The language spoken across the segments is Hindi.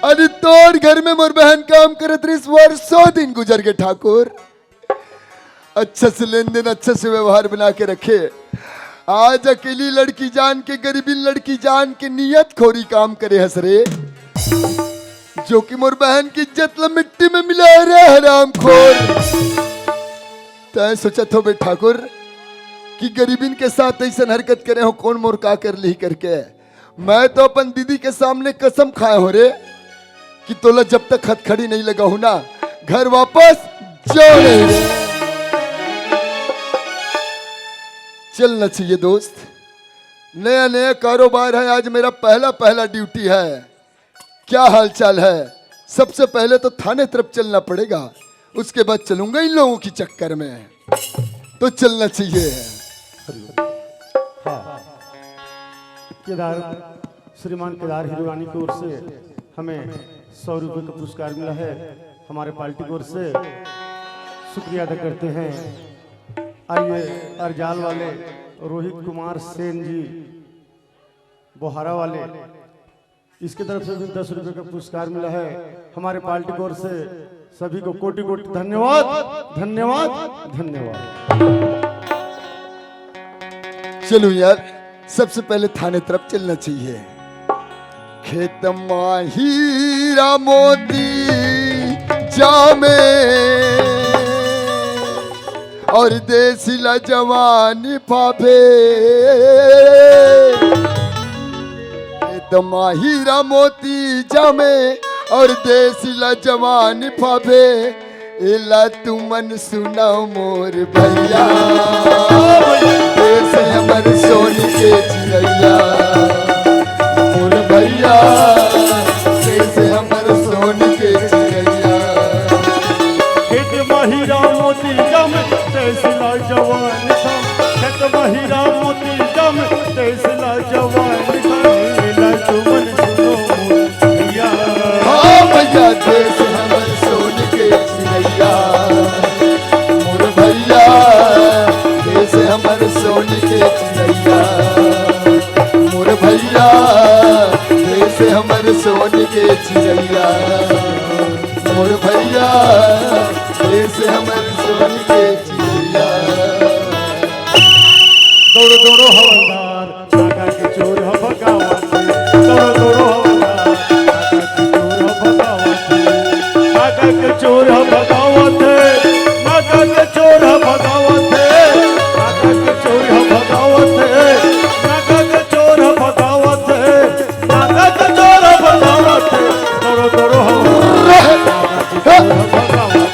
अरे तोड़ घर में मोर बहन काम करत रही वर्षों दिन गुजर के ठाकुर। अच्छा से लेन देन अच्छा से व्यवहार बना के रखे। आज अकेली लड़की जान के गरीबी लड़की जान के नियत खोरी काम करे हसरे, जो कि मोर बहन की इज्जत ला मिट्टी में मिला रहे हराम खोर। तय सोचत हो बे ठाकुर कि गरीबिन के साथ ऐसा हरकत करे हो, कौन मोर का कर ली करके। मैं तो अपन दीदी के सामने कसम खाए हो रे कि तोला जब तक हथखड़ी नहीं लगा हूं ना घर वापस जाओ नहीं रे। चलना चाहिए दोस्त, नया नया कारोबार है, आज मेरा पहला ड्यूटी है। क्या हाल चाल है? सबसे पहले तो थाने तरफ चलना पड़ेगा, उसके बाद चलूंगा इन लोगों की चक्कर में। तो चलना चाहिए। हाँ। केदार श्रीमान केदार हिरवानी की ओर से हमें 100 रुपये का पुरस्कार मिला है। हमारे पार्टी की ओर से शुक्रिया अदा करते हैं। आइए अरजाल वाले रोहित कुमार सेन जी बोहारा वाले, इसकी तरफ से भी 10 रुपये का पुरस्कार मिला है। हमारे पार्टी की ओर से सभी को कोटि कोटि धन्यवाद धन्यवाद धन्यवाद। चलो यार, सबसे पहले थाने तरफ चलना चाहिए। खेत हीरा मोती जामे और देसिला जवानी पापे। खेत हीरा मोती जामे और देसिला जवानी पापे। एला तुमन सुनाओ मोर भैया, देश हमर सोनी के चिड़ैया। मोर भैया देश हमर सोनी के चिड़ैया। खेत महिरा मोती जम देसिला जवान थम, खेत महिरा मोती जम देसिला जवान थम। एला तुमन सुनो मोर भैया। हाँ भैया देश हमर सोनी के चिड़ैया। मोर भैया देश हमर सोनी के चिड़ैया। मोर भैया देश हमर सोनी के चिड़ैया। मोर भैया देश हमर सोनी के चिड़ैया। दौड़ो दौड़ो हवलदार काका के चोर ह भगावत। दौड़ो दौड़ो हवलदार काका के चोर ह भगावत। काका के चोर ह भगावत। काका के चोर ह भगावत। काका के चोर ह भगावत। काका के चोर ह भगावत। दौड़ो दौड़ो हवलदार काका के चोर ह भगावत। दौड़ो दौड़ो हवलदार काका के चोर ह भगावत।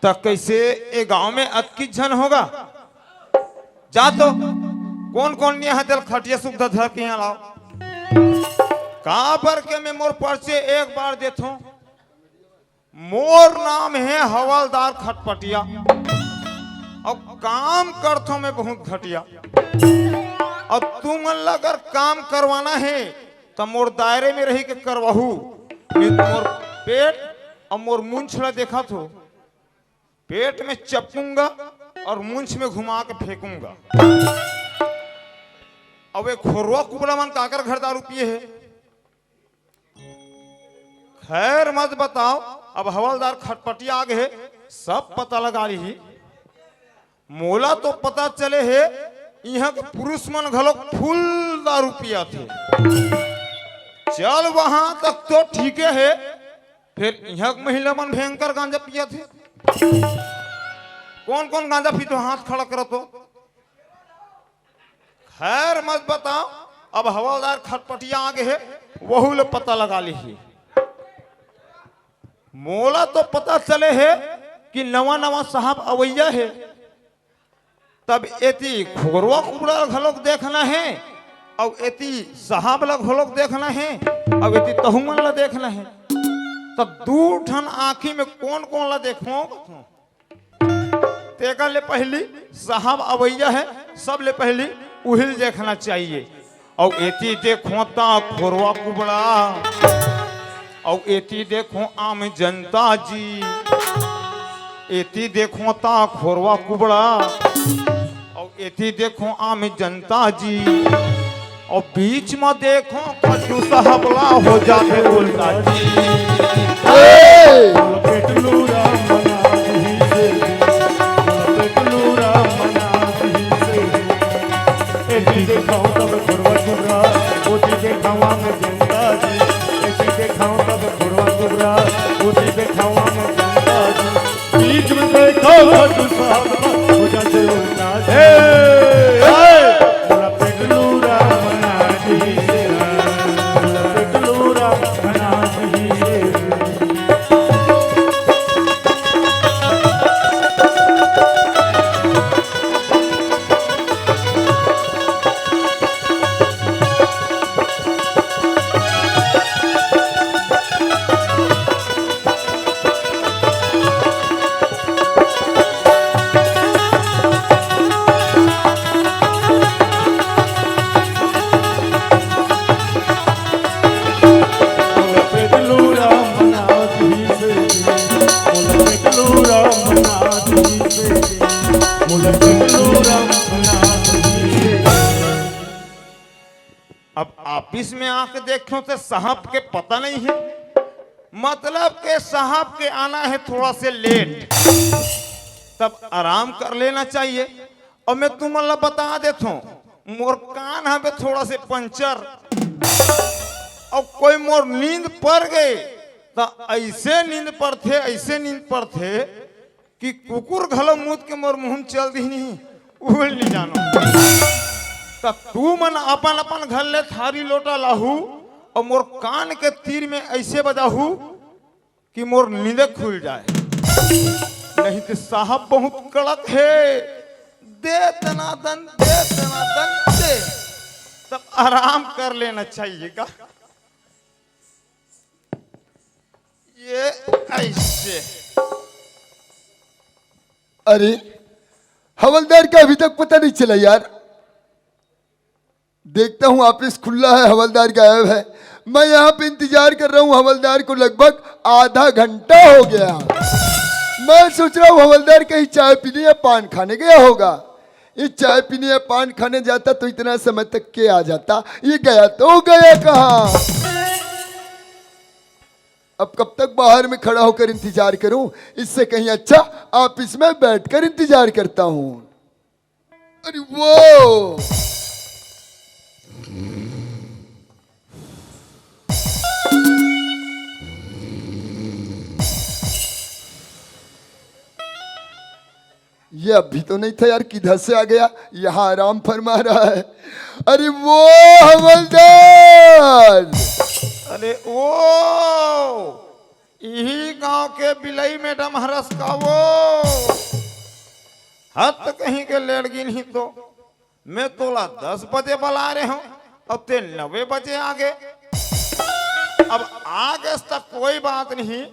तो कैसे ये गांव में अतकी झन होगा? जा तो कौन कौन यहाँ दिल खटिया सुविधा धर के यहाँ लाओ। कहाँ पर के मैं मोर पर्चे एक बार देता हूँ। मोर नाम है हवलदार खटपटिया और काम करता हूँ मैं बहुत घटिया। और तुम अगर काम करवाना है तो मोर दायरे में रही के करवाहू। मोर पेट और मोर मूंछ देखा तो पेट में चपूंगा और मूंछ में घुमा के फेंकूंगा। अब एक खोरवा कुबड़ा मन काकर घर दारू पिए है। खैर मत बताओ, अब हवलदार खटपटिया आगे है, सब पता लगा ली। मोला तो पता चले है यहाँ के पुरुष मन घलो फुल दारू पिया थे। चल वहां तक तो ठीक है, फिर यहाँ महिला मन भयंकर गांजा पिया थे। कौन कौन गांजा पी तो हाथ खड़ा करो तो। खैर मत बताओ, अब हवलदार खटपटिया आगे है, वही ले पता लगा ली। मोला तो पता चले है कि नवा नवा साहब अवैया है, तब एती खोरवा कुबड़ा घलोक देखना है और एती साहब लग घलोक देखना है और एती तहुमन ला देखना है। तब दू ठन आँखी में कौन कौन ला देखो। तेका ले पहली साहब अवैया है, सब ले पहली उहिल देखना चाहिए। और एती देखो ता खोरवा कुबड़ा और एती देखो आम जनता जी। एती देखो ता खोरवा कुबड़ा और एथी देखो आम जनता जी और बीच में देखो खट्टू साहबला हो जाते उल्टा जी। ए! पेटलूरा मना ही से, पेटलूरा मना ही से। एती देखाऊं तब घुरवा घुरा, ओती देखाऊं मैं जनता जी। एती देखाऊं तब घुरवा घुरा, ओती देखाऊं मैं जनता जी। बीच में देखो खट्टू साहबला हो जाते उल्टा जी। बोला पेटलूरा मना ही से, बोला पेटलूरा मना ही से। बोला पेटलूरा मना ही से, बोला पेटलूरा मना ही से, बोला पेटलूरा मना ही से। अब ऑफिस में आके देखो तो साहब के पता नहीं है, मतलब के साहब के आना है थोड़ा से लेट, तब आराम कर लेना चाहिए। और मैं तुम्हें बता देता हूँ मोर कान है थोड़ा से पंचर, और कोई मोर नींद पड़ गए तो ऐसे नींद पर थे, ऐसे नींद पर थे कि कुकुर घलो मुद के मोर मुंह चल दी नहीं उड़ नहीं जानो। तब तू मन अपन अपन घर ले थारी लोटा लाहू और मोर कान के तीर में ऐसे बजाहू कि मोर नींद खुल जाए। नहीं तो साहब बहुत कड़क है, दे दनादन दे दनादन दे, तब आराम कर लेना चाहिएगा। ये ऐसे अरे हवलदार का अभी तक पता नहीं चला यार। देखता हूं ऑफिस खुला है, हवलदार गायब है। मैं यहाँ पे इंतजार कर रहा हूँ हवलदार को, लगभग आधा घंटा हो गया। मैं सोच रहा हूँ हवलदार कहीं चाय पीने या पान खाने गया होगा। ये चाय पीने या पान खाने जाता तो इतना समय तक के आ जाता, ये गया तो गया कहाँ। अब कब तक बाहर में खड़ा होकर इंतजार करूं, इससे कहीं अच्छा ऑफिस में बैठकर इंतजार करता हूं। अरे वो ये अभी तो नहीं था यार, किधर से आ गया, यहां आराम फरमा रहा है। अरे वो हवलदार, अरे ओ यही गांव के बिलई मैडम हरस का वो हद कहीं के लड़की नहीं तो मैं तोला 10 बजे बुला रहे हूं, अब ते 9 बजे आ गए। अब आगे तक कोई बात नहीं,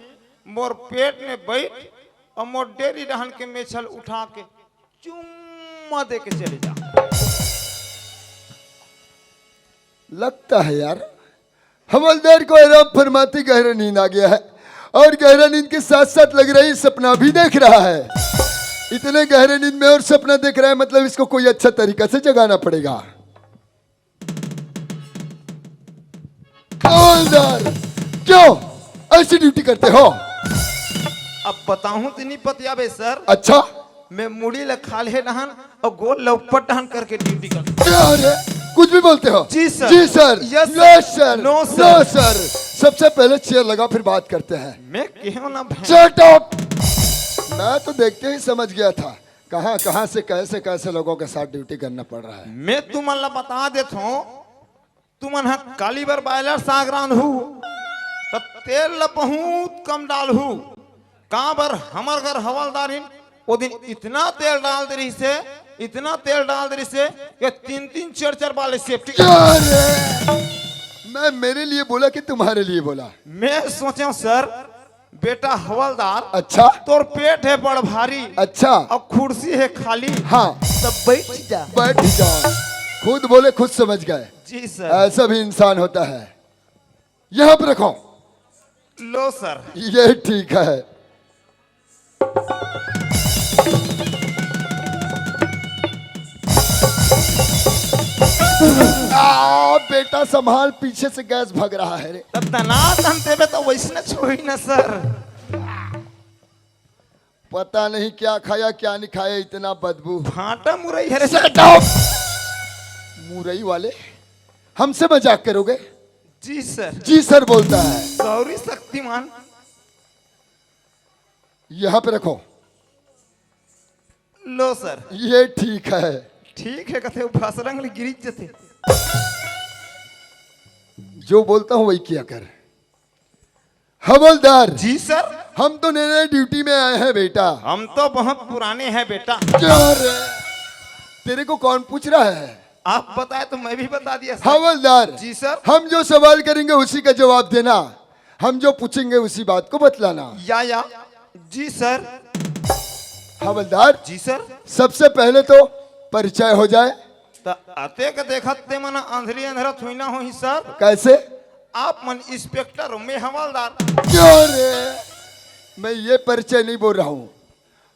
मोर पेट में बैठ और मोर डेरी रहन के मेछल उठा के चुम्मा दे के चले जा। लगता है यार हवलदार को आराम फरमाते गहरा नींद आ गया है, और गहरा नींद के साथ साथ लग रहा है सपना भी देख रहा है। इतने गहरे नींद में और सपना देख रहा है, मतलब इसको कोई अच्छा तरीका से जगाना पड़ेगा। हवलदार क्यों ऐसी ड्यूटी करते हो? अब बताऊं तो नहीं पतिया बे सर, अच्छा मैं मुड़ी ल खाले नहन और गोल लौपट टहन करके ड्यूटी करता क्या रे, कुछ भी बोलते हो? जी सर। जी sir. Yes no sir. Sir. No no sir. Sir. सबसे पहले चेयर लगा फिर बात करते हैं। मैं क्यों ना भैं- शट अप। मैं तो देखते ही समझ गया था कहां कहां से कैसे कैसे लोगों के साथ ड्यूटी करना पड़ रहा है। मैं तुम्हारा बता देता हूँ, तुमन कालीबर बायलर सागरान हूँ तो तेल ल बहुत कम डाल हूँ। कहाँ पर हमार घर हवलदार वो दिन इतना तेल डाल दे रही से, इतना तेल डाल दे रही से कि 3-3 4-4 वाले सेफ्टी। मैं मेरे लिए बोला कि तुम्हारे लिए बोला? मैं सोचा सर बेटा हवलदार, अच्छा तोर पेट है बड़ भारी, अच्छा और कुर्सी है खाली, हाँ तब बैठ जा। बैठ जाओ। खुद बोले खुद समझ गए, जी सर। ऐसा भी इंसान होता है। यहाँ पर रखो। लो सर। ये ठीक है। अब बेटा संभाल, पीछे से गैस भग रहा है रे। तब तनात हम देवे तो वैसे न छोड़ी न सर। पता नहीं क्या खाया क्या नहीं खाया, इतना बदबू। भाटा मुरई है रे। Shut up! मुरई वाले हमसे मजाक करोगे? जी सर। जी सर बोलता है। सॉरी शक्तिमान। यहाँ पे रखो। लो सर। ये ठीक है। ठीक है कथे भासरंग गिरी जते। जो बोलता हूं वही किया कर। हवलदार जी सर। हम तो नए ड्यूटी में आए हैं बेटा। हम तो बहुत पुराने हैं बेटा। क्या रे? तेरे को कौन पूछ रहा है? आप बताए तो मैं भी बता दिया सर। हवलदार जी सर। हम जो सवाल करेंगे उसी का जवाब देना, हम जो पूछेंगे उसी बात को बतलाना। या जी सर। हवलदार जी सर। सबसे पहले तो परिचय हो जाए। तो आते के देखते मन अंधेरी अंधेरा थोड़ी ना हो ही सर। कैसे? आप मन इंस्पेक्टर हो, मैं हवलदार। क्यों रे? मैं ये परिचय नहीं बोल रहा हूं।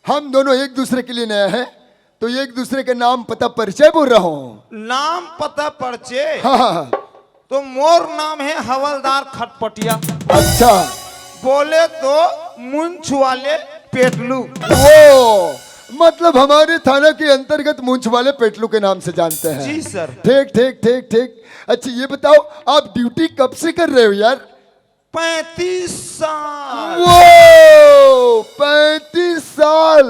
हम दोनों एक दूसरे के लिए नए हैं तो एक दूसरे के नाम पता परिचय बोल रहा हूं। नाम पता परिचय? हाँ। तो मोर नाम है हवलदार खटपटिया। अच्छा। बोले तो मुंछ वाले पेटलू। वो मतलब हमारे थाना के अंतर्गत मूंछ वाले पेटलू के नाम से जानते हैं। जी सर। ठीक ठीक ठीक ठीक। अच्छा ये बताओ आप ड्यूटी कब से कर रहे हो यार? 35 साल। वो 35 साल,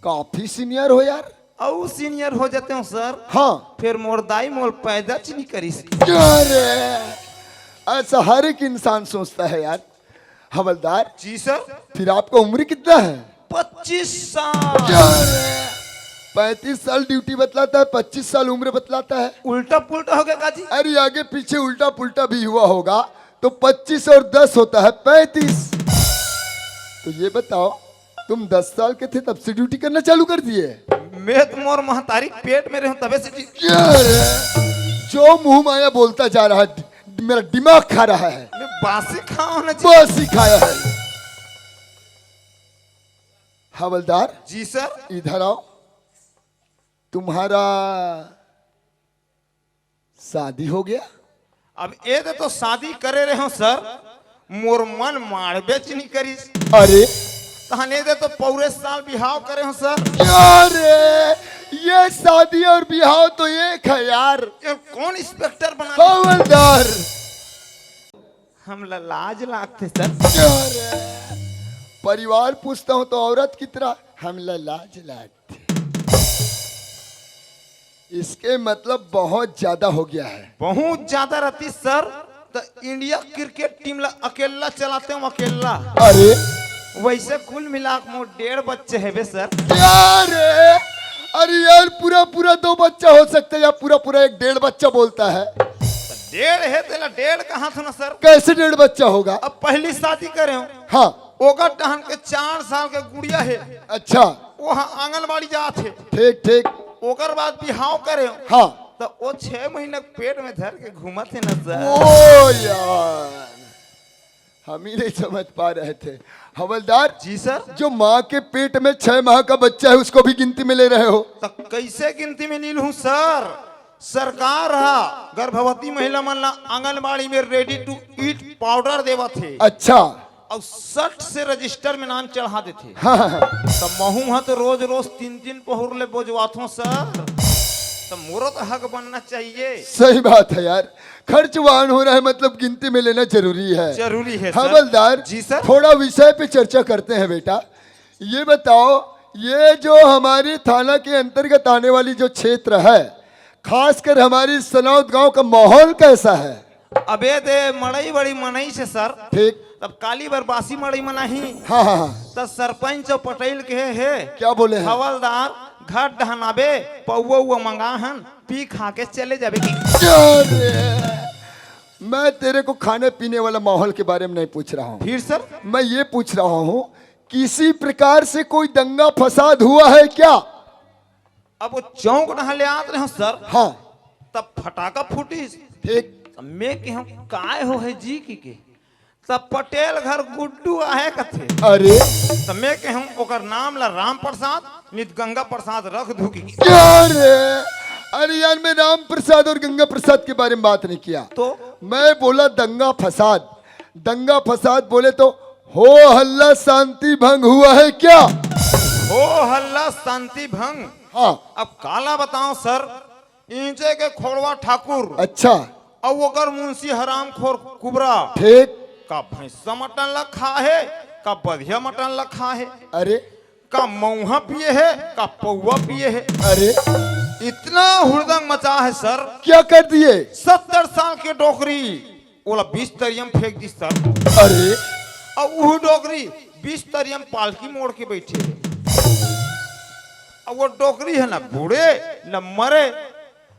काफी सीनियर हो यार। और सीनियर हो जाते हो सर। हाँ। फिर मोरदाई मोल पैदा चीनी करीस। अरे ऐसा हर एक इंसान सोचता है यार। हवलदार जी सर। फिर आपका उम्र कितना है? 25 साल। 35 साल ड्यूटी बतलाता है, 25 साल उम्र बतलाता है। उल्टा पुल्टा हो गया काजी। अरे आगे पीछे उल्टा पुल्टा भी हुआ होगा तो 25 और 10 होता है 35। तो ये बताओ तुम 10 साल के थे तब से ड्यूटी करना चालू कर दिए? मैं तो मोर महतारी पेट में रहूं तबे से। क्या है? जो मुंह माया बोलता जा रहा है, मेरा दिमाग खा रहा है। मैं बासी खाऊं ना जी। बासी खाया है। हवलदार जी सर। इधर आओ। तुम्हारा शादी हो गया? अब ये तो शादी करे रहे हो सर, मोर मन मार बेच नहीं करी। अरे तहने दे तो पूरे साल बिहाव करे हो सर। क्या रे? ये शादी और बिहाव तो एक है यार। ये कौन इंस्पेक्टर बना? हवलदार हम लाज लागते सर। क्या रे? परिवार पूछता हूं तो औरत की तरह हम लाज लागते। इसके मतलब बहुत ज्यादा हो गया है। बहुत ज्यादा रहती सर। तो इंडिया क्रिकेट टीम ला अकेला चलाते हूँ, अकेला। अरे वैसे कुल मिला के मोर 1.5 बच्चे है बे सर। क्या रे? अरे यार पूरा पूरा 2 बच्चा हो सकता है या पूरा पूरा 1.5 बच्चा बोलता है? 1.5 है तेला 1.5 कहाँ था ना सर। कैसे 1.5 बच्चा होगा? अब पहली शादी करे हो। हाँ। ओकर टहन के 4 साल के गुड़िया है। अच्छा। वहाँ आंगनबाड़ी जात है। ठीक ठीक। ओकर बाद बिहाव करे हो। हाँ। तो वो 6 महीने पेट में धर के घूमत है ना सर। ओ यार हम ही नहीं समझ पा रहे थे। हवलदार जी सर। जो माँ के पेट में 6 माह का बच्चा है उसको भी गिनती में ले रहे हो? तो कैसे गिनती में लील हूँ सर। सरकार रहा गर्भवती महिला मन ला आंगनबाड़ी में रेडी टू ईट पाउडर देवा थे। अच्छा। और 60 से रजिस्टर में नाम चढ़ा देते। हाँ हाँ। तो महू हाँ तो रोज रोज 3 पहुर ले बोझवात हूँ सर। तो मोरो तो हक बनना चाहिए। सही बात है यार। खर्च वाहन हो रहा है मतलब गिनती में लेना जरूरी है। जरूरी है सर। हवलदार जी सर। थोड़ा विषय पे चर्चा करते हैं बेटा। ये बताओ ये जो हमारे थाना के अंतर्गत आने वाली जो क्षेत्र है, खासकर हमारी सनौद गांव का माहौल कैसा है? अबे दे मड़ई बड़ी मनई से सर। ठीक। तब काली बरबासी मड़ई मनाही। हाँ हाँ हाँ। तो सरपंच और पटेल के है क्या बोले हैं? हवलदार घर डहनाबे पौवा उवा मंगाहन पी खा के चले जाबे की। मैं तेरे को खाने पीने वाला माहौल के बारे में नहीं पूछ रहा हूँ। फिर सर मैं ये पूछ रहा हूँ किसी प्रकार से कोई दंगा फसाद हुआ है क्या? अब वो चौक नहले आत रहे हो सर। हाँ। तब फटाका फूटी। ठीक। मैं के हम काय हो है जी की तब पटेल घर गुड्डू आहे कथे। अरे तब मैं के हम ओकर नाम ला राम प्रसाद नित गंगा प्रसाद रख धुकी। क्या रे? अरे यार, मैं राम प्रसाद और गंगा प्रसाद के बारे में बात नहीं किया, तो मैं बोला दंगा फसाद। दंगा फसाद बोले तो हो हल्ला शांति भंग हुआ है क्या? हो हल्ला शांति भंग। हाँ। अब काला बताओ सर, इंचे के खोड़वा ठाकुर अच्छा। अब ओकर मुंशी हराम खोर कुबरा ठीक। का भैंसा मटन लखा है, का बढ़िया मटन लखा है, अरे का मऊहा पिए है, का पौवा पिए है। अरे इतना हुड़दंग मचा है सर। क्या कर दिए? 70 साल के डोकरी ओला 20 तरियम फेंक दी सर। अरे अब वह डोकरी 20 तरियम पालकी मोड़ के बैठे है। अब वो डोकरी है ना बूढ़े न मरे,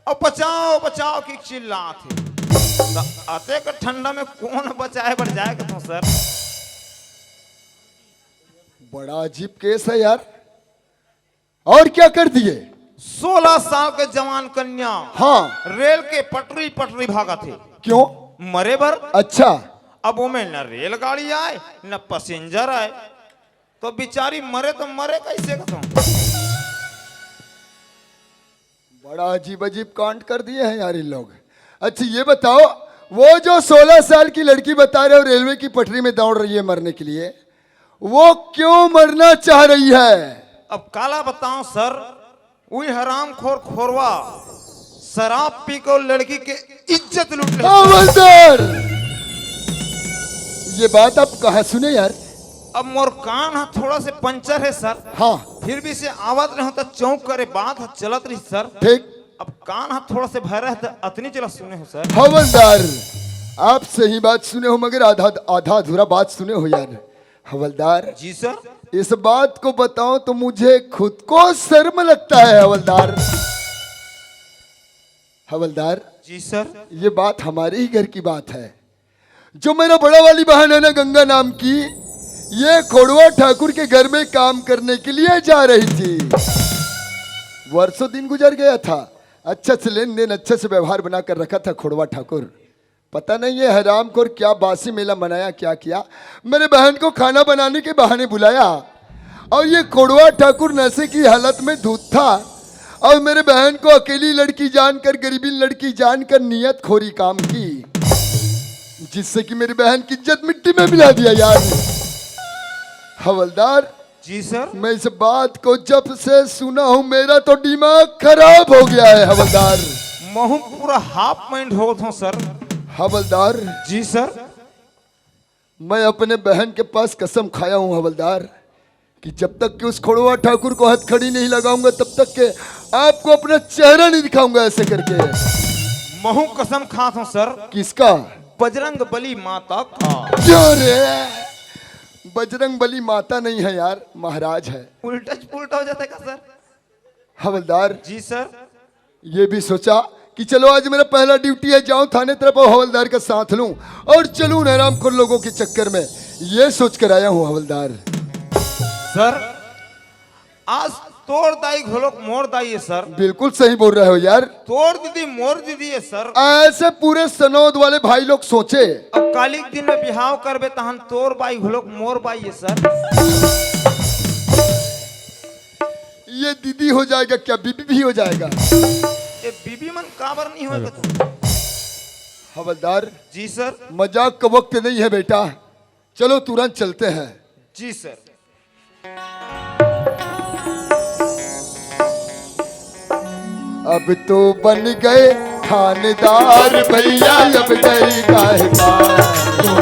और बचाओ बचाओ की चिल्लात है। आते का ठंडा में कौन बचाए बढ़ जाएगा तो सर। बड़ा अजीब केस है यार। और क्या कर दिए? 16 साल के जवान कन्या हाँ। रेल के पटरी पटरी भागा थे। क्यों? मरे भर। अच्छा। अब वो में न रेलगाड़ी आए न पैसेंजर आए, तो बेचारी मरे तो मरे कैसे कहता हूं। बड़ा अजीब अजीब कांड कर दिए हैं यार इन लोग। अच्छा ये बताओ, वो जो 16 साल की लड़की बता रहे हो रेलवे की पटरी में दौड़ रही है मरने के लिए, वो क्यों मरना चाह रही है? अब काला बताओ सर, वही हराम खोर खोरवा शराब पी को लड़की के इज्जत लूट ले। हवलदार, ये बात आप कहाँ सुने यार? अब मोर कान थोड़ा से पंचर है सर। हाँ। फिर भी से आवाज नहीं होता, चौंक करे बात चलत रही सर। ठीक। अब कान थोड़ा से भरा है तो अतनी चला सुने हो सर। हवलदार, आप सही बात सुने हो मगर आधा आधा अधूरा बात सुने हो यार। हवलदार जी सर। इस बात को बताओ तो मुझे खुद को शर्म लगता है हवलदार। हवलदार जी सर। ये बात हमारे ही घर की बात है। जो मेरा बड़ा वाली बहन है ना गंगा नाम की, ये खोड़वा ठाकुर के घर में काम करने के लिए जा रही थी। वर्षों दिन गुजर गया था, अच्छा से लेन देन अच्छे से व्यवहार बनाकर रखा था खोड़वा ठाकुर। पता नहीं ये हरामखोर क्या बासी मेला मनाया, क्या किया। मेरे बहन को खाना बनाने के बहाने बुलाया और ये खोड़वा ठाकुर नशे की हालत में धूत था और मेरे बहन को अकेली लड़की जानकर, गरीबी लड़की जानकर नियत खोरी काम की, जिससे कि मेरी बहन की इज्जत मिट्टी में मिला दिया यार। हवलदार जी सर। मैं इस बात को जब से सुना हूं मेरा तो दिमाग खराब हो गया है हवलदार। महू पूरा हाफ माइंड हो था सर। हवलदार जी सर। मैं अपने बहन के पास कसम खाया हूं हवलदार कि जब तक कि उस खोड़वा ठाकुर को हथकड़ी नहीं लगाऊंगा तब तक के आपको अपना चेहरा नहीं दिखाऊंगा ऐसे करके। महू कसम खा था सर। किसका? बजरंग बली माता का। क्यों रे? बजरंग बली माता नहीं है यार, महाराज है। उल्टा पुल्टा हो जाता है का सर? हवलदार जी सर। ये भी सोचा कि चलो आज मेरा पहला ड्यूटी है, जाऊं थाने तरफ और हवलदार का साथ लूं और चलूं हरामखोर लोगों के चक्कर में, ये सोच कर आया हूं हवलदार। सर आज तोड़ दाई घोलोक मोर दाई है सर। बिल्कुल सही बोल रहे हो यार। तोड़ दीदी मोर दीदी है सर। ऐसे पूरे सनौद वाले भाई लोग सोचे। अब काली दिन में बिहाव करबे तो हम तोर बाई घोलोक मोर बाई है सर। ये दीदी हो जाएगा क्या, बीबी भी हो जाएगा? ये बीबी मन काबर नहीं होगा तो? हवलदार जी सर। मजाक का वक्त नहीं है बेटा, चलो तुरंत चलते हैं। जी सर। अब तो बन गए थानेदार भैया, अब डरी काहे का। तो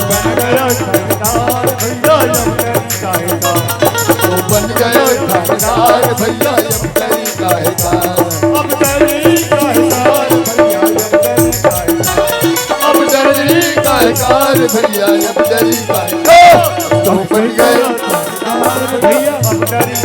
बन गए थानेदार भैया, अब डरी काहे का। अब डरी काहे कार भैया, अब डरी काहे का। तो बन गए भैया अब डरी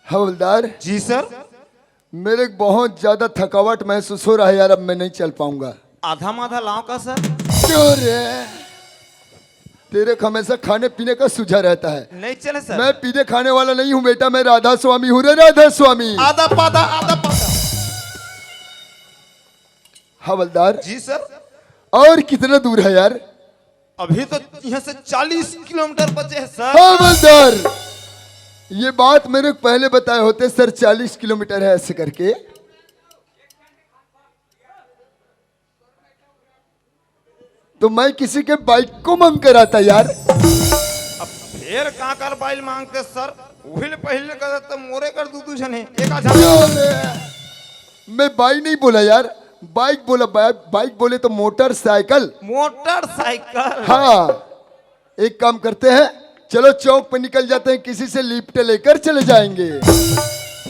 हवलदार जी सर। मेरे बहुत ज्यादा थकावट महसूस हो रहा है यार, अब मैं नहीं चल पाऊंगा। आधा माधा लाओ का सर? क्यों रे? तेरे को हमेशा खाने पीने का सुझा रहता है। नहीं चले सर। मैं पीने खाने वाला नहीं हूँ बेटा, मैं राधा स्वामी हूँ रे, राधा स्वामी। आधा पादा आधा पादा। हवलदार जी सर। और कितना दूर है यार? अभी तो यहाँ से 40 किलोमीटर बचे हैं सर। हवलदार ये बात मेरे को पहले बताए होते सर, 40 किलोमीटर है ऐसे करके। तो मैं किसी के बाइक को मंग कर आता यार। अब फिर कहाँ कर बाइल मांगते सर? वही पहले कर तो मोरे कर दू जने एक आधा। मैं बाइक नहीं बोला यार, बाइक बोला। बाइक बोले तो मोटरसाइकिल। मोटरसाइकिल। हाँ एक काम करते हैं, चलो चौक पे निकल जाते हैं, किसी से लिफ्ट लेकर चले जाएंगे।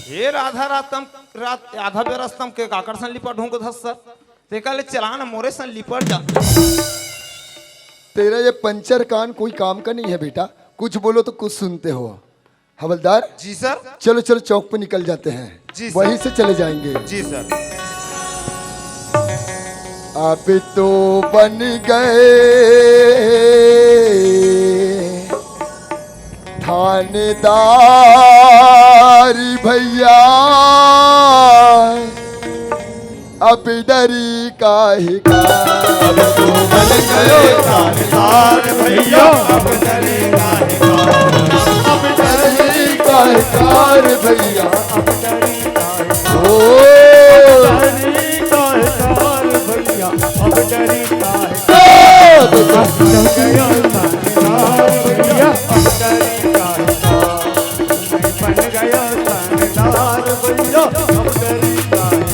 फिर आधा बेरस्तम के काकर सन लिपट ढूंढ धस सर। ते कल चलाना मोरे सन लिपट जा। तेरा ये पंचर कान कोई काम का नहीं है बेटा, कुछ बोलो तो कुछ सुनते हो। हवलदार जी सर। चलो चलो चौक पे निकल जाते हैं, जी सर। वहीं से चले जाएंगे। जी सर। आप तो बन गए थानेदार भैया, अब डरी काहे का। अब तो बन गए थानेदार भैया, अब डरी काहे का। अब डरी काहे कार भैया, अब डरी काहे का। ओ अब डरी काहे अब गया थानेदार भैया, अब डरी काहे बन गया थानेदार भैया, अब डरी काहे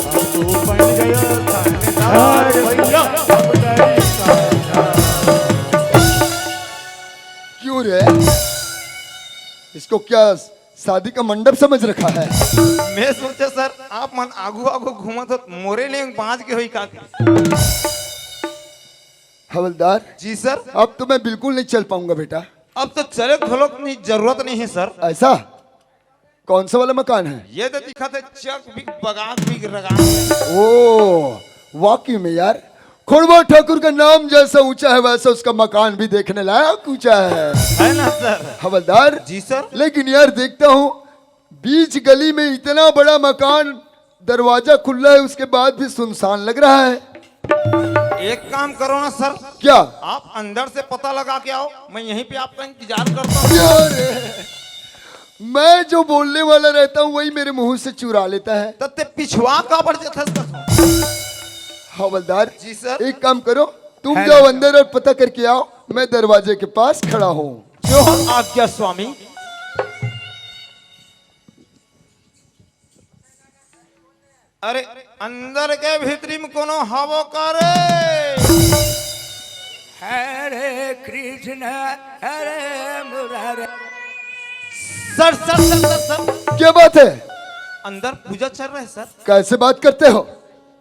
अब तू बन गया थानेदार भैया, अब डरी काहे। क्यों रे, इसको क्या शादी का मंडप समझ रखा है? मैं सोचे सर आप मन आगू आगू घूमत हो मोरे ले बाज के हुई का। हवलदार जी सर। अब तो मैं बिल्कुल नहीं चल पाऊंगा बेटा। अब तो चले घोलोक नहीं जरूरत नहीं है सर। ऐसा कौन सा वाला मकान है? ये तो दिखा था चक भी बगान भी रगा। ओ वाकई में यार, खोड़वा ठाकुर का नाम जैसा ऊंचा है वैसा उसका मकान भी देखने लायक ऊंचा है ना सर? हवलदार जी सर। लेकिन यार देखता हूँ बीच गली में इतना बड़ा मकान, दरवाजा खुला है उसके बाद भी सुनसान लग रहा है। एक काम करो ना सर, क्या? आप अंदर से पता लगा के आओ, मैं यहीं पे आपका इंतजार करता हूँ। यार मैं जो बोलने वाला रहता हूँ वही मेरे मुंह से चुरा लेता है। तत्ते पिछवा का बढ़ जाता। हवलदार जी सर। एक काम करो, तुम है जाओ ना? अंदर और पता करके आओ, मैं दरवाजे के पास खड़ा हूँ। जो आज्ञा स्वामी। अरे अंदर के भीतरी में कोनो हवो करे। हरे कृष्ण हरे मुरारे। Sir sir sir sir sir क्या बात है? अंदर पूजा चल रहा है सर। कैसे बात करते हो?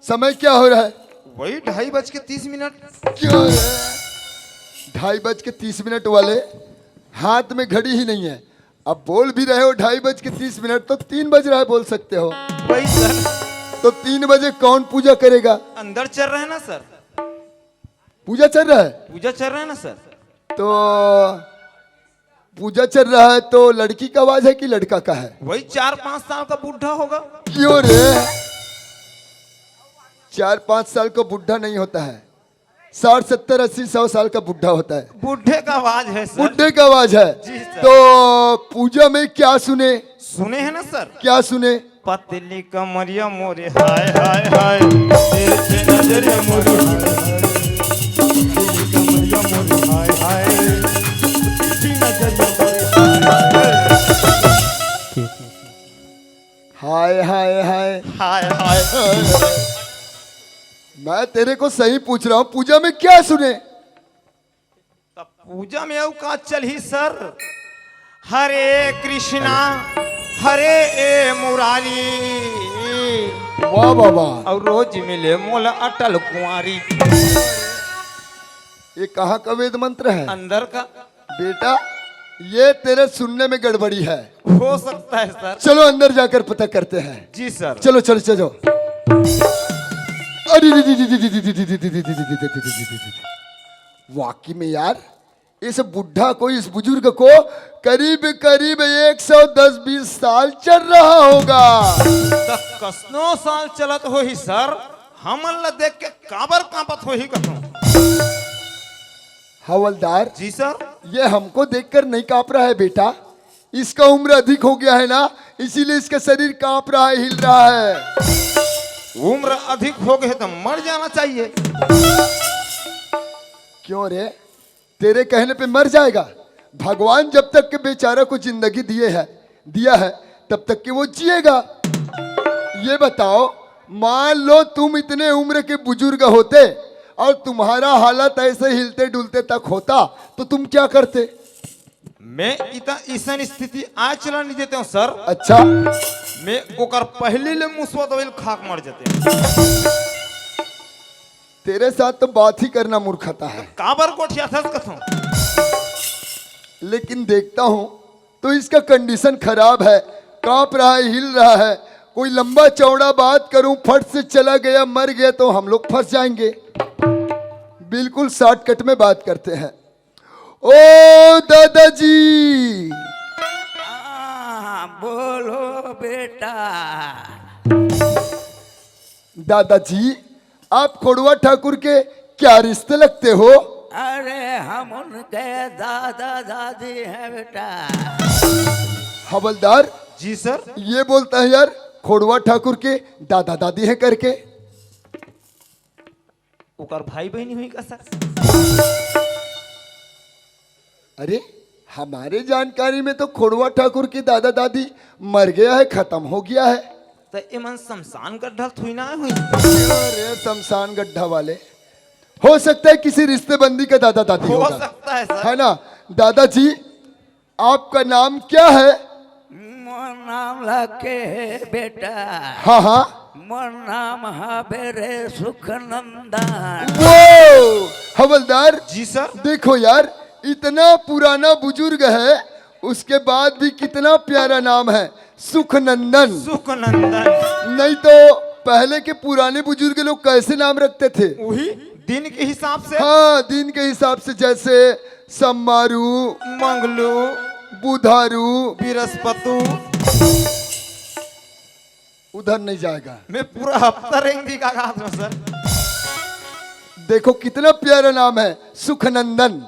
समय क्या हो रहा है? वही 2:30 क्यों है? 2:30 वाले हाथ में घड़ी ही नहीं है। अब बोल भी रहे हो 2:30 तो 3 बज रहा है, बोल सकते हो। वही सर। तो 3 बजे कौन पूजा करेगा? अंदर चल रहा है ना सर? पूजा चल रहा है पूजा चल रहा है ना सर? तो पूजा चल रहा है तो लड़की का आवाज है कि लड़का का है? वही 4-5 साल का बूढ़ा होगा। क्यों रे? 4-5 साल का बुढ़ा नहीं होता है, 60, 70, 80, 100 साल का बुढ़ा होता है। बूढ़े का आवाज है सर। बुढ़े का आवाज है। जी सर। तो पूजा में क्या सुने? सुने हैं ना सर? क्या सुने? पतली कमरिया मोरे हाय हाय हाय, तेरे नजरिया मोरे कमरिया मोरे हाय हाय, तेरी नजरिया हाय हाय हाय हाय हाय। मैं तेरे को सही पूछ रहा हूँ, पूजा में क्या सुने? तब पूजा में अब का चल ही सर। हरे कृष्णा हरे ए मुरारी, वाह वाह वाह। और रोज मिले मोला अटल कुंवारी। ये कहाँ का वेद मंत्र है? अंदर का। बेटा ये तेरे सुनने में गड़बड़ी है। हो सकता है सर। चलो अंदर जाकर पता करते हैं। जी सर। चलो चलो चलो। अरे वाकई में यार इस बुढ़ा को, इस बुजुर्ग को करीब करीब 110-20 साल चल रहा होगा। कसनो साल चलत हो ही सर। हमन ला देख के काबर कांपत हो ही कथों। हवलदार, जी सर। ये हमको देखकर नहीं कांप रहा है बेटा, इसका उम्र अधिक हो गया है ना, इसीलिए इसका शरीर कांप रहा है, हिल रहा है। उम्र अधिक हो गए तो मर जाना चाहिए। क्यों रे, तेरे कहने पे मर जाएगा? भगवान जब तक के बेचारा को जिंदगी दिया है तब तक के वो जिएगा। ये बताओ, मान लो तुम इतने उम्र के बुजुर्ग होते और तुम्हारा हालत ऐसे हिलते डुलते तक होता तो तुम क्या करते? मैं इसन स्थिति आज चला नहीं देते हूँ सर। अच्छा, मैं ओकर पहले ले मुसवा दवेल खाक मर जाते। तेरे साथ तो बात ही करना मूर्खता है। काबर कोठिया था कथों। लेकिन देखता हूं तो इसका कंडीशन खराब है, कांप रहा है, हिल रहा है। कोई लंबा चौड़ा बात करूं, फट से चला गया, मर गया तो हम लोग फंस जाएंगे। बिल्कुल शॉर्टकट में बात करते हैं। ओ दादाजी, बोलो बेटा। दादाजी आप खोड़वा ठाकुर के क्या रिश्ते लगते हो? अरे हम उनके दादा दादी हैं बेटा। हवलदार, जी सर। ये बोलता है यार खोड़वा ठाकुर के दादा दादी है करके। ओकर भाई बहनी हुई का सर? अरे हमारे जानकारी में तो खोड़वा ठाकुर के दादा दादी मर गया है, खत्म हो गया है। तो इमन शमशान गड्ढा थुई ना हुई। अरे शमशान गड्ढा वाले, हो सकता है किसी रिश्तेबंदी का दादा दादी हो होगा, सकता है सर। है ना? दादाजी आपका नाम क्या है? मोर नाम लके बेटा। हाँ हाँ, मोर नाम है बेरे सुखनंदन। वो हवलदार जी सर। देखो यार, इतना पुराना बुजुर्ग है, उसके बाद भी कितना प्यारा नाम है, सुखनंदन। सुखनंदन। नहीं तो पहले के पुराने बुजुर्ग लोग कैसे नाम रखते थे? वही दिन के हिसाब से। हाँ, दिन के हिसाब से, जैसे सम्मारू, मंगलू, बुधारू। बृहस्पतु। उधर नहीं जाएगा। मैं पूरा हफ्ता रेंगी का हाथ में सर। देखो कितना प्यारा नाम है, सुखनंदन।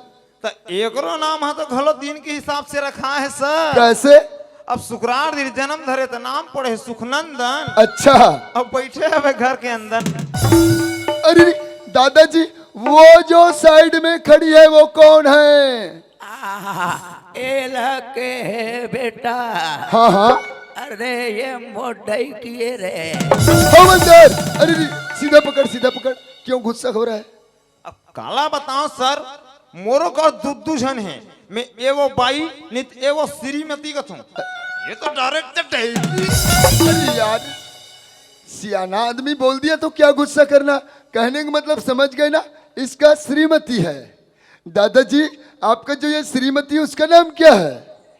तो एकरो नाम है तो घलो दिन के हिसाब से रखा है सर। कैसे? अब शुक्रार दिन जन्म धरे तो नाम पड़े सुखनंदन। अच्छा, अब बैठे हैं घर के अंदर। अरे दादाजी, वो जो साइड में खड़ी है वो कौन है? ए लके बेटा। हाँ हाँ, अरे ये मोटाई किए रे। हवलदार, अरे सीधा पकड़, सीधा पकड़, क्यों गुस्सा हो रहा है? अब काला बताओ सर, मोरो का दुद्दू जन है। मैं एवो बाई नित एवो श्रीमती कथूं। ये तो डायरेक्ट अरे यार, सियाना आदमी बोल दिया तो क्या गुस्सा करना? कहने का मतलब समझ गए ना, इसका श्रीमती है। दादाजी आपका जो ये श्रीमती है उसका नाम क्या है?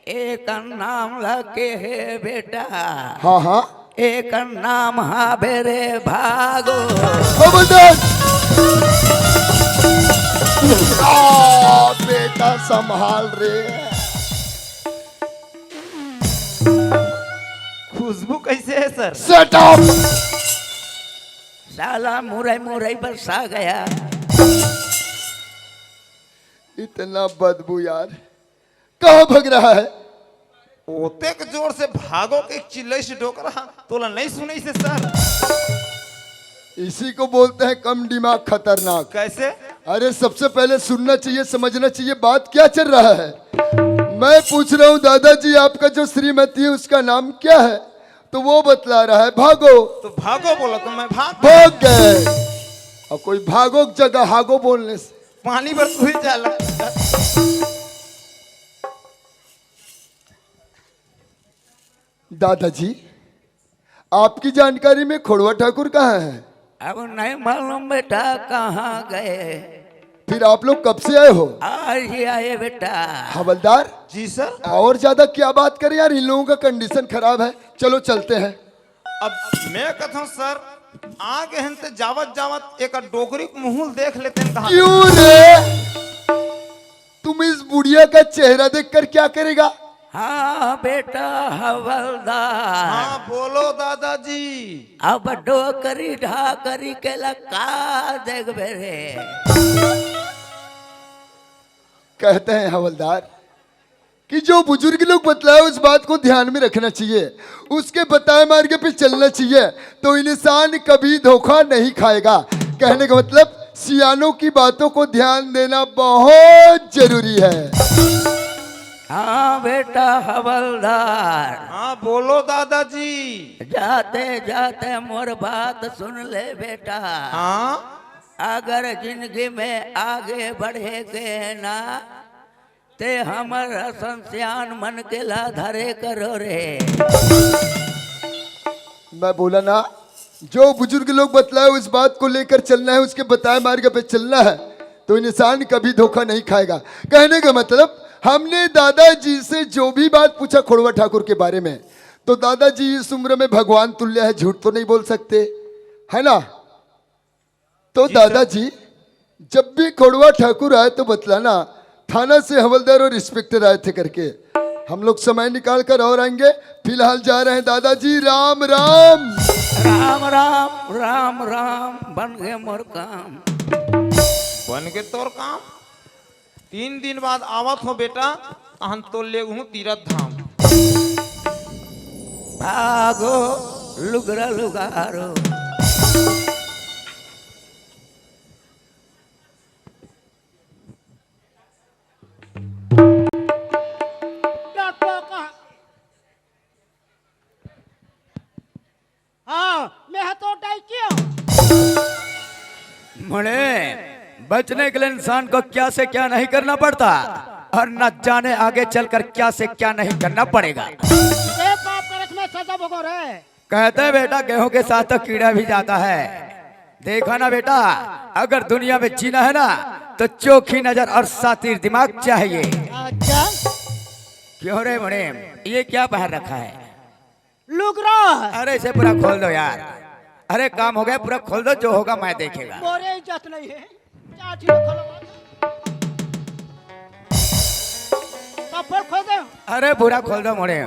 एक नाम लके है बेटा। हाँ हाँ, एक नाम है बेरे भागो। बेटा संभाल रे। खुशबू कैसे है सर? Shut up! साला मुरई मुरई बरसा गया। इतना बदबू यार, कहाँ भग रहा है? ओते के जोर से भागो के चिल्लाई से डोक रहा तोला नहीं सुने से सर। इसी को बोलते हैं कम दिमाग खतरनाक। कैसे? अरे सबसे पहले सुनना चाहिए, समझना चाहिए बात क्या चल रहा है। मैं पूछ रहा हूँ दादाजी आपका जो श्रीमती है उसका नाम क्या है? तो वो बतला रहा है भागो। तो भागो बोला तो मैं भाग गए। और कोई भागो की जगह हागो बोलने से पानी पर खुल जाला। दादाजी आपकी जानकारी में खोड़वा ठाकुर कहाँ है? अब नहीं मालूम बेटा कहाँ गए। फिर आप लोग कब से आए हो? आज ही आए बेटा। हवलदार जी सर। और ज्यादा क्या बात करें यार, इन लोगों का कंडीशन खराब है, चलो चलते हैं। अब मैं कहता हूँ सर, आगे हैं ते जावत जावत एक डोकरी मुहूल देख लेते हैं। कहाँ क्यों रे? तुम इस बुढ़िया का चेहरा देखकर क्या करेगा? हाँ बेटा हवलदार, हाँ बोलो दादाजी। अब डोकरी ढाकरी के लका देख बेरे। कहते हैं हवलदार कि जो बुजुर्ग लोग बतलाए उस बात को ध्यान में रखना चाहिए, उसके बताए मार्ग पे चलना चाहिए, तो इंसान कभी धोखा नहीं खाएगा। कहने का मतलब सियानों की बातों को ध्यान देना बहुत जरूरी है। हाँ बेटा हवलदार, हाँ बोलो दादाजी। जाते जाते मोर बात सुन ले बेटा। हाँ अगर जिंदगी में आगे बढ़ेगे ना ते हमर संस्यान मन के ला धरे करो रे। मैं बोला ना, जो बुजुर्ग लोग बतलाए उस बात को लेकर चलना है, उसके बताए मार्ग पे चलना है, तो इंसान कभी धोखा नहीं खाएगा। कहने का मतलब हमने दादाजी से जो भी बात पूछा खोड़वा ठाकुर के बारे में, तो दादाजी इस उम्र में भगवान तुल्य है, झूठ तो नहीं बोल सकते, है ना। तो दादाजी जब भी खोड़वा ठाकुर आए तो बतलाना थाना से हवलदार और इंस्पेक्टर आए थे करके। हम लोग समय निकाल कर और आएंगे। फिलहाल जा रहे हैं दादाजी, राम राम। राम राम राम राम, बन गए मोर काम। बन के तोर काम 3 दिन बाद आवत हो बेटा, हम तो ले हूँ तीरथ धाम। भागो लुगरा लुगारो। हाँ मैं हथौटाई क्यों? मणे बचने के लिए इंसान को क्या से क्या नहीं करना पड़ता, और न जाने आगे चलकर क्या से क्या नहीं करना पड़ेगा। ये पाप कर इसमें सजा भोगो रे। कहते हैं बेटा गेहूं के साथ तो कीड़ा भी जाता है। देखा ना बेटा, अगर दुनिया में जीना है ना तो चोखी नजर और सातिर दिमाग चाहिए। अच्छा क्यों रे मणे, ये क्या पहन रखा है? लुगरा अरे इसे पूरा खोल दो यार। अरे काम हो गया, पूरा खोल दो, जो होगा मैं देखेगा। मोरे इज्जत नहीं है। चाची ने खोलवा कपड़ खोल दे। अरे पूरा खोल दो मोड़े।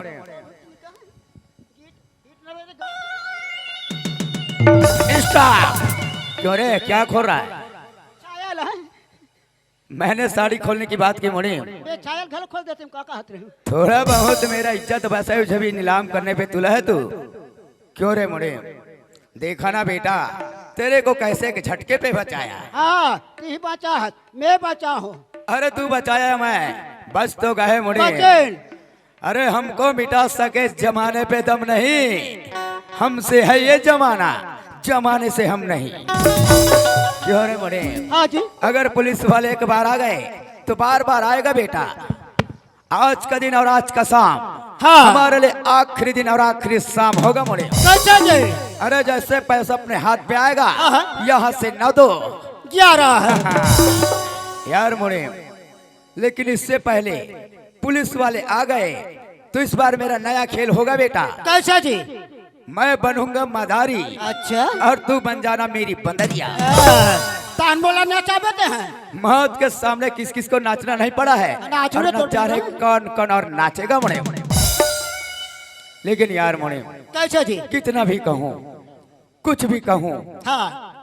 स्टॉप। क्यों रे, क्या खोल रहा है? छायल है। मैंने साड़ी खोलने की बात की मोड़ी। ये छायल घर खोल देते का कहत रहे हो? थोड़ा बहुत मेरा इज्जत वैसा ही भी नीलाम करने पे तुला है तू। क्यों रे मोड़े, देखा ना बेटा तेरे को कैसे के झटके पे बचाया। हाँ तू बचा है, मैं बचा हूँ। अरे तू बचाया, मैं बस तो गए मोड़े। बचन अरे हमको मिटा सके जमाने पे दम नहीं, हमसे है ये जमाना, जमाने से हम नहीं। क्यों रे मोड़े, हाँ जी अगर पुलिस वाले एक बार आ गए तो बार बार आएगा बेटा। आज का दिन और आज का शाम हाँ हमारे लिए आखिरी दिन और आखिरी शाम होगा मोड़े। कैसे जी? अरे जैसे पैसा अपने हाथ पे आएगा हाँ। यहाँ से न दो 11 है। यार मोड़े, लेकिन इससे पहले पुलिस वाले आ गए तो इस बार मेरा नया खेल होगा बेटा। कैसा जी? मैं बनूंगा मदारी अच्छा और तू बन जाना मेरी बंदरिया। तान बोला नचाबते हैं। मौत के सामने किस किस को नाचना नहीं पड़ा है, नाचो और रे न तो जाने कौन कौन और नाचेगा मोड़े। लेकिन यार मोड़े, कैसा जी? कितना भी कहूँ कुछ भी कहूँ, हाँ